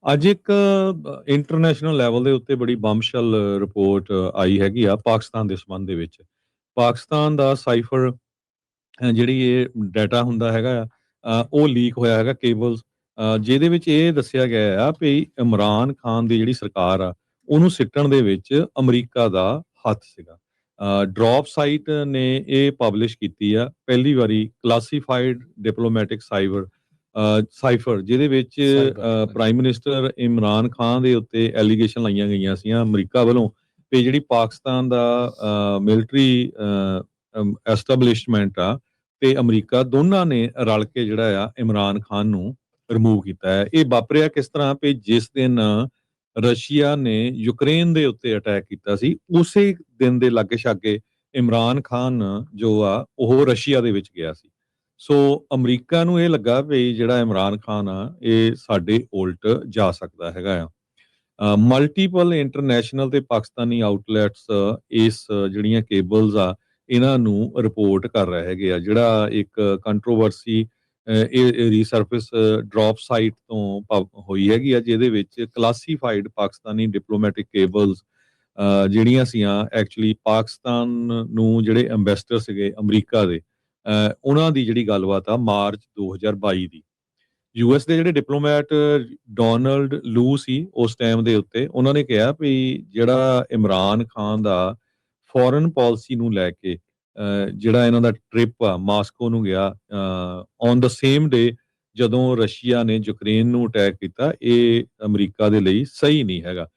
ਅੱਜ ਇੱਕ international level ਦੇ ਉੱਤੇ ਬੜੀ ਬੰਬਸ਼ੈਲ ਰਿਪੋਰਟ ਆਈ ਹੈਗੀ ਆ ਪਾਕਿਸਤਾਨ ਦੇ ਸੰਬੰਧ ਦੇ ਵਿੱਚ। ਪਾਕਿਸਤਾਨ ਦਾ ਸਾਈਫਰ ਜਿਹੜੀ ਇਹ ਡਾਟਾ ਹੁੰਦਾ ਹੈਗਾ ਆ, ਉਹ ਲੀਕ ਹੋਇਆ ਹੈਗਾ ਕੇਬਲਸ, ਜਿਹਦੇ ਵਿੱਚ ਇਹ ਦੱਸਿਆ ਗਿਆ ਆ ਵੀ ਇਮਰਾਨ ਖਾਨ ਦੀ ਜਿਹੜੀ ਸਰਕਾਰ ਆ, ਉਹਨੂੰ ਸਿੱਟਣ ਦੇ ਵਿੱਚ ਅਮਰੀਕਾ ਦਾ ਹੱਥ ਸੀਗਾ। ਡਰੌਪ ਸਾਈਟ ਨੇ ਇਹ ਪਬਲਿਸ਼ ਕੀਤੀ ਆ ਪਹਿਲੀ ਵਾਰੀ ਕਲਾਸੀਫਾਈਡ ਡਿਪਲੋਮੈਟਿਕ ਸਾਈਫਰ, ਜਿਹਦੇ ਵਿੱਚ ਸਾਈਬਰ ਹਾਂਜੀ। ਪ੍ਰਾਈਮ ਮਿਨਿਸਟਰ ਇਮਰਾਨ ਖਾਨ ਦੇ ਉੱਤੇ ਐਲੀਗੇਸ਼ਨ ਲਾਈਆਂ ਗਈਆਂ ਸੀਆਂ ਅਮਰੀਕਾ ਵੱਲੋਂ ਵੀ ਜਿਹੜੀ ਪਾਕਿਸਤਾਨ ਦਾ ਮਿਲਟਰੀ ਐਸਟੈਬਲਿਸ਼ਮੈਂਟ ਆ ਤੇ ਅਮਰੀਕਾ ਦੋਨਾਂ ਨੇ ਰਲ ਕੇ ਜਿਹੜਾ ਆ ਇਮਰਾਨ ਖਾਨ ਨੂੰ ਰਿਮੂਵ ਕੀਤਾ ਹੈ। ਇਹ ਵਾਪਰਿਆ ਕਿਸ ਤਰ੍ਹਾਂ ਵੀ ਜਿਸ ਦਿਨ ਰਸ਼ੀਆ ਨੇ ਯੂਕਰੇਨ ਦੇ ਉੱਤੇ ਅਟੈਕ ਕੀਤਾ ਸੀ, ਉਸੇ ਦਿਨ ਦੇ ਲਾਗੇ ਛਾਗੇ ਇਮਰਾਨ ਖਾਨ ਜੋ ਆ ਉਹ ਰਸ਼ੀਆ ਦੇ ਵਿੱਚ ਗਿਆ ਸੀ। ਸੋ ਅਮਰੀਕਾ ਨੂੰ ਇਹ ਲੱਗਾ ਵੀ ਜਿਹੜਾ ਇਮਰਾਨ ਖਾਨ ਆ ਇਹ ਸਾਡੇ ਉਲਟ ਜਾ ਸਕਦਾ ਹੈਗਾ ਆ। ਮਲਟੀਪਲ ਇੰਟਰਨੈਸ਼ਨਲ ਤੇ ਪਾਕਿਸਤਾਨੀ ਆਊਟਲੈਟਸ ਇਸ ਜਿਹੜੀਆਂ ਕੇਬਲਸ ਆ ਇਹਨਾਂ ਨੂੰ ਰਿਪੋਰਟ ਕਰ ਰਹੇ ਹੈਗੇ ਆ। ਜਿਹੜਾ ਇੱਕ ਕੰਟਰੋਵਰਸੀ ਇਹ ਰੀਸਰਫੇਸ ਡਰੌਪ ਸਾਈਟ ਤੋਂ ਹੋਈ ਹੈਗੀ ਆ, ਜਿਹਦੇ ਵਿੱਚ ਕਲਾਸੀਫਾਈਡ ਪਾਕਿਸਤਾਨੀ ਡਿਪਲੋਮੈਟਿਕ ਕੇਬਲਸ ਜਿਹੜੀਆਂ ਸੀਆਂ ਐਕਚੁਅਲੀ ਪਾਕਿਸਤਾਨ ਨੂੰ ਜਿਹੜੇ ਐਮਬੈਸਡਰ ਸੀਗੇ ਅਮਰੀਕਾ ਦੇ, ਉਹਨਾਂ ਦੀ ਜਿਹੜੀ ਗੱਲਬਾਤ ਆ ਮਾਰਚ 2022 ਦੀ। ਯੂਐਸ ਦੇ ਜਿਹੜੇ ਡਿਪਲੋਮੈਟ ਡੋਨਲਡ ਲੂ ਸੀ ਉਸ ਟਾਈਮ ਦੇ ਉੱਤੇ, ਉਹਨਾਂ ਨੇ ਕਿਹਾ ਵੀ ਜਿਹੜਾ ਇਮਰਾਨ ਖਾਨ ਦਾ ਫੋਰਨ ਪਾਲਿਸੀ ਨੂੰ ਲੈ ਕੇ ਜਿਹੜਾ ਇਹਨਾਂ ਦਾ ਟ੍ਰਿਪ ਆ ਮਾਸਕੋ ਨੂੰ ਗਿਆ ਔਨ ਦਾ ਸੇਮ ਡੇ ਜਦੋਂ ਰਸ਼ੀਆ ਨੇ ਯੂਕਰੇਨ ਨੂੰ ਅਟੈਕ ਕੀਤਾ, ਇਹ ਅਮਰੀਕਾ ਦੇ ਲਈ ਸਹੀ ਨਹੀਂ ਹੈਗਾ।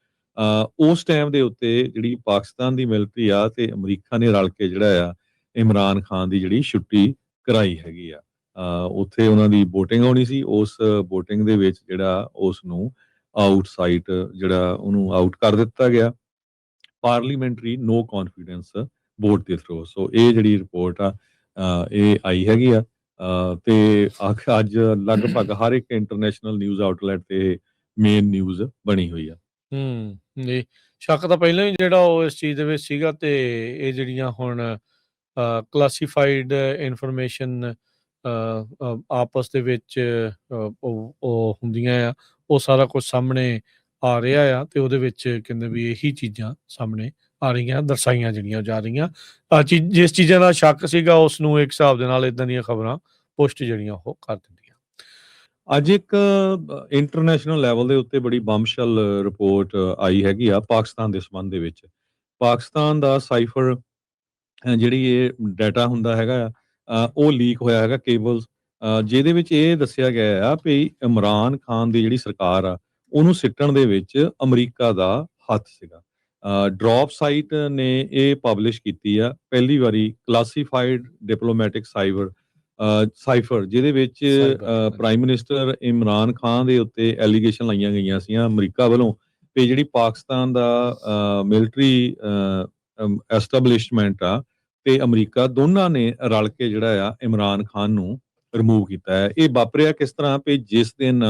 ਉਸ ਟਾਈਮ ਦੇ ਉੱਤੇ ਜਿਹੜੀ ਪਾਕਿਸਤਾਨ ਦੀ ਮਿਲਟਰੀ ਆ ਤੇ ਅਮਰੀਕਾ ਨੇ ਰਲ ਕੇ ਜਿਹੜਾ ਆ ਇਮਰਾਨ ਖਾਨ ਦੀ ਜਿਹੜੀ ਛੁੱਟੀ ਕਰਾਈ ਹੈਗੀ ਆ। ਉੱਥੇ ਉਹਨਾਂ ਦੀ VOTING ਹੋਣੀ ਸੀ, ਉਸ VOTING ਦੇ ਵਿੱਚ ਜਿਹੜਾ ਉਸ ਨੂੰ ਆਊਟਸਾਈਡ ਜਿਹੜਾ ਉਹਨੂੰ ਆਊਟ ਕਰ ਦਿੱਤਾ ਗਿਆ ਪਾਰਲੀਮੈਂਟਰੀ ਨੋ ਕੌਨਫੀਡੈਂਸ ਵੋਟ ਦੇ ਥਰੂ। ਸੋ ਇਹ ਜਿਹੜੀ ਰਿਪੋਰਟ ਆ ਇਹ ਆਈ ਹੈਗੀ ਆ, ਤੇ ਅੱਜ ਲਗਭਗ ਹਰ ਇੱਕ ਇੰਟਰਨੈਸ਼ਨਲ ਨਿਊਜ਼ ਆਊਟਲੈਟ ਤੇ ਮੇਨ ਨਿਊਜ਼ ਬਣੀ ਹੋਈ ਆ। ਨਹੀਂ ਸ਼ੱਕ ਤਾਂ ਪਹਿਲਾਂ ਹੀ ਜਿਹੜਾ ਉਹ ਇਸ ਚੀਜ਼ ਦੇ ਵਿੱਚ ਸੀਗਾ, ਤੇ ਇਹ ਜਿਹੜੀਆਂ ਹੁਣ ਕਲਾਸੀਫਾਈਡ ਇਨਫੋਰਮੇਸ਼ਨ ਆਪਸ ਦੇ ਵਿੱਚ ਉਹ ਹੁੰਦੀਆਂ ਆ, ਉਹ ਸਾਰਾ ਕੁਝ ਸਾਹਮਣੇ ਆ ਰਿਹਾ ਆ, ਤੇ ਉਹਦੇ ਵਿੱਚ ਕਹਿੰਦੇ ਵੀ ਇਹੀ ਚੀਜ਼ਾਂ ਸਾਹਮਣੇ ਆ ਰਹੀਆਂ, ਦਰਸਾਈਆਂ ਜਿਹੜੀਆਂ ਜਾ ਰਹੀਆਂ। ਜਿਸ ਚੀਜ਼ਾਂ ਦਾ ਸ਼ੱਕ ਸੀਗਾ ਉਸ ਨੂੰ ਇੱਕ ਹਿਸਾਬ ਦੇ ਨਾਲ ਇਦਾਂ ਦੀਆਂ ਖਬਰਾਂ ਪੁਸ਼ਟ ਜਿਹੜੀਆਂ ਉਹ ਕਰ ਦਿੰਦੀਆਂ। ਅੱਜ ਇੱਕ ਇੰਟਰਨੈਸ਼ਨਲ ਲੈਵਲ ਦੇ ਉੱਤੇ ਬੜੀ ਬੰਬਸ਼ੈਲ ਰਿਪੋਰਟ ਆਈ ਹੈਗੀ ਆ ਪਾਕਿਸਤਾਨ ਦੇ ਸੰਬੰਧ ਦੇ ਵਿੱਚ। ਪਾਕਿਸਤਾਨ ਦਾ ਸਾਈਫਰ ਜਿਹੜੀ ਇਹ ਡਾਟਾ ਹੁੰਦਾ ਹੈਗਾ ਆ, ਉਹ ਲੀਕ ਹੋਇਆ ਹੈਗਾ ਕੇਬਲਸ, ਜਿਹਦੇ ਵਿੱਚ ਇਹ ਦੱਸਿਆ ਗਿਆ ਆ ਵੀ ਇਮਰਾਨ ਖਾਨ ਦੀ ਜਿਹੜੀ ਸਰਕਾਰ ਆ ਉਹਨੂੰ ਸਿੱਟਣ ਦੇ ਵਿੱਚ ਅਮਰੀਕਾ ਦਾ ਹੱਥ ਸੀਗਾ। ਡਰੌਪ ਸਾਈਟ ਨੇ ਇਹ ਪਬਲਿਸ਼ ਕੀਤੀ ਆ ਪਹਿਲੀ ਵਾਰੀ ਕਲਾਸੀਫਾਈਡ ਡਿਪਲੋਮੈਟਿਕ ਸਾਈਫਰ, ਜਿਹਦੇ ਵਿੱਚ ਪ੍ਰਾਈਮ ਮਿਨਿਸਟਰ ਇਮਰਾਨ ਖਾਨ ਦੇ ਉੱਤੇ ਐਲੀਗੇਸ਼ਨ ਲਾਈਆਂ ਗਈਆਂ ਸੀਆਂ ਅਮਰੀਕਾ ਵੱਲੋਂ ਵੀ ਜਿਹੜੀ ਪਾਕਿਸਤਾਨ ਦਾ ਮਿਲਟਰੀ ਐਸਟੈਬਲਿਸ਼ਮੈਂਟ ਆ ਤੇ ਅਮਰੀਕਾ ਦੋਨਾਂ ਨੇ ਰਲ ਕੇ ਜਿਹੜਾ ਆ ਇਮਰਾਨ ਖਾਨ ਨੂੰ ਰਿਮੂਵ ਕੀਤਾ ਹੈ। ਇਹ ਵਾਪਰਿਆ ਕਿਸ ਤਰ੍ਹਾਂ ਵੀ ਜਿਸ ਦਿਨ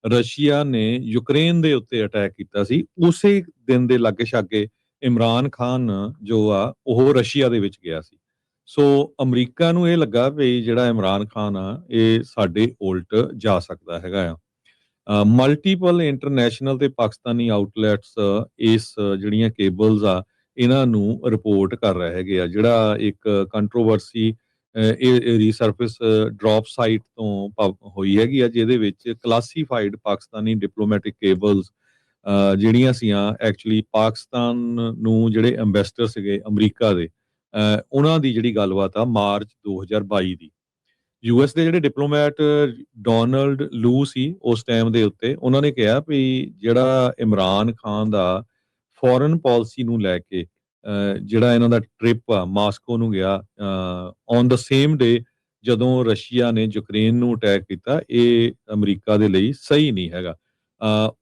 ਰਸ਼ੀਆ ਨੇ ਯੂਕਰੇਨ ਦੇ ਉੱਤੇ ਅਟੈਕ ਕੀਤਾ ਸੀ, ਉਸੇ ਦਿਨ ਦੇ ਲਾਗੇ ਛਾਗੇ ਇਮਰਾਨ ਖਾਨ ਜੋ ਆ ਉਹ ਰਸ਼ੀਆ ਦੇ ਵਿੱਚ ਗਿਆ ਸੀ। ਸੋ ਅਮਰੀਕਾ ਨੂੰ ਇਹ ਲੱਗਾ ਵੀ ਜਿਹੜਾ ਇਮਰਾਨ ਖਾਨ ਆ ਇਹ ਸਾਡੇ ਉਲਟ ਜਾ ਸਕਦਾ ਹੈਗਾ ਆ। ਮਲਟੀਪਲ ਇੰਟਰਨੈਸ਼ਨਲ ਤੇ ਪਾਕਿਸਤਾਨੀ ਆਊਟਲੈਟਸ ਇਸ ਜਿਹੜੀਆਂ ਕੇਬਲਸ ਆ ਇਹਨਾਂ ਨੂੰ ਰਿਪੋਰਟ ਕਰ ਰਹੇ ਹੈਗੇ ਆ। ਜਿਹੜਾ ਇੱਕ ਕੰਟਰੋਵਰਸੀ ਇਹ ਰੀਸਰਫੇਸ ਡਰੌਪ ਸਾਈਟ ਤੋਂ ਹੋਈ ਹੈਗੀ ਆ, ਜਿਹਦੇ ਵਿੱਚ ਕਲਾਸੀਫਾਈਡ ਪਾਕਿਸਤਾਨੀ ਡਿਪਲੋਮੈਟਿਕ ਕੇਬਲਸ ਜਿਹੜੀਆਂ ਸੀਆਂ ਐਕਚੁਅਲੀ ਪਾਕਿਸਤਾਨ ਨੂੰ ਜਿਹੜੇ ਐਮਬੈਸਡਰ ਸੀਗੇ ਅਮਰੀਕਾ ਦੇ, ਉਹਨਾਂ ਦੀ ਜਿਹੜੀ ਗੱਲਬਾਤ ਆ ਮਾਰਚ 2022 ਦੀ। ਯੂਐਸ ਦੇ ਜਿਹੜੇ ਡਿਪਲੋਮੈਟ ਡੋਨਲਡ ਲੂ ਸੀ ਉਸ ਟਾਈਮ ਦੇ ਉੱਤੇ, ਉਹਨਾਂ ਨੇ ਕਿਹਾ ਵੀ ਜਿਹੜਾ ਇਮਰਾਨ ਖਾਨ ਦਾ ਫੋਰਨ ਪਾਲਿਸੀ ਨੂੰ ਲੈ ਕੇ ਜਿਹੜਾ ਇਹਨਾਂ ਦਾ ਟ੍ਰਿਪ ਆ ਮਾਸਕੋ ਨੂੰ ਗਿਆ ਔਨ ਦਾ ਸੇਮ ਡੇ ਜਦੋਂ ਰਸ਼ੀਆ ਨੇ ਯੂਕਰੇਨ ਨੂੰ ਅਟੈਕ ਕੀਤਾ, ਇਹ ਅਮਰੀਕਾ ਦੇ ਲਈ ਸਹੀ ਨਹੀਂ ਹੈਗਾ।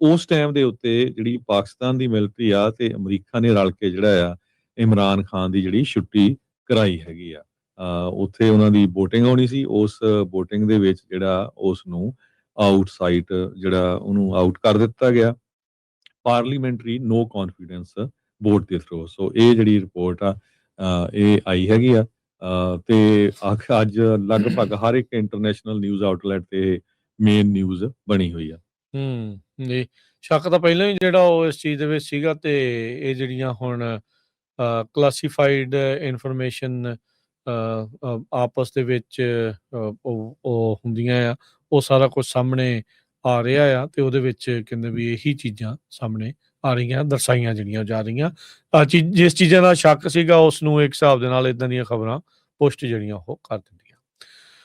ਉਸ ਟਾਈਮ ਦੇ ਉੱਤੇ ਜਿਹੜੀ ਪਾਕਿਸਤਾਨ ਦੀ ਮਿਲਟਰੀ ਆ ਤੇ ਅਮਰੀਕਾ ਨੇ ਰਲ ਕੇ ਜਿਹੜਾ ਆ ਇਮਰਾਨ ਖਾਨ ਦੀ ਜਿਹੜੀ ਛੁੱਟੀ ਕਰਾਈ ਹੈਗੀ ਆ। ਉੱਥੇ ਉਹਨਾਂ ਦੀ VOTING ਹੋਣੀ ਸੀ, ਉਸ VOTING ਦੇ ਵਿੱਚ ਜਿਹੜਾ ਉਸ ਨੂੰ ਆਊਟਸਾਈਡ ਜਿਹੜਾ ਉਹਨੂੰ ਆਊਟ ਕਰ ਦਿੱਤਾ ਗਿਆ ਪਾਰਲੀਮੈਂਟਰੀ ਨੋ ਕੌਨਫੀਡੈਂਸ ਵੋਟ ਦੇ ਥਰੂ। ਸੋ ਇਹ ਜਿਹੜੀ ਰਿਪੋਰਟ ਆ ਇਹ ਆਈ ਹੈਗੀ ਆ, ਤੇ ਅੱਜ ਲਗਭਗ ਹਰ ਇੱਕ ਇੰਟਰਨੈਸ਼ਨਲ ਨਿਊਜ਼ ਆਊਟਲੈਟ ਤੇ ਮੇਨ ਨਿਊਜ਼ ਬਣੀ ਹੋਈ ਆ। ਜੀ, ਸ਼ੱਕ ਤਾਂ ਪਹਿਲਾਂ ਹੀ ਜਿਹੜਾ ਉਹ ਇਸ ਚੀਜ਼ ਦੇ ਵਿੱਚ ਸੀਗਾ ਤੇ ਇਹ ਜਿਹੜੀਆਂ ਹੁਣ ਕਲਾਸੀਫਾਈਡ ਇਨਫੋਰਮੇਸ਼ਨ ਆਪਸ ਦੇ ਵਿੱਚ ਉਹ ਹੁੰਦੀਆਂ ਆ, ਉਹ ਸਾਰਾ ਕੁਝ ਸਾਹਮਣੇ ਆ ਰਿਹਾ ਆ ਤੇ ਉਹਦੇ ਵਿੱਚ ਕਹਿੰਦੇ ਵੀ ਇਹੀ ਚੀਜ਼ਾਂ ਸਾਹਮਣੇ ਆ ਰਹੀਆਂ, ਦਰਸਾਈਆਂ ਜਿਹੜੀਆਂ ਜਾ ਰਹੀਆਂ। ਜਿਸ ਚੀਜ਼ਾਂ ਦਾ ਸ਼ੱਕ ਸੀਗਾ ਉਸ ਨੂੰ ਇੱਕ ਹਿਸਾਬ ਦੇ ਨਾਲ ਇਦਾਂ ਦੀਆਂ ਖਬਰਾਂ ਪੁਸ਼ਟ ਜਿਹੜੀਆਂ ਉਹ ਕਰ ਦਿੰਦੀਆਂ।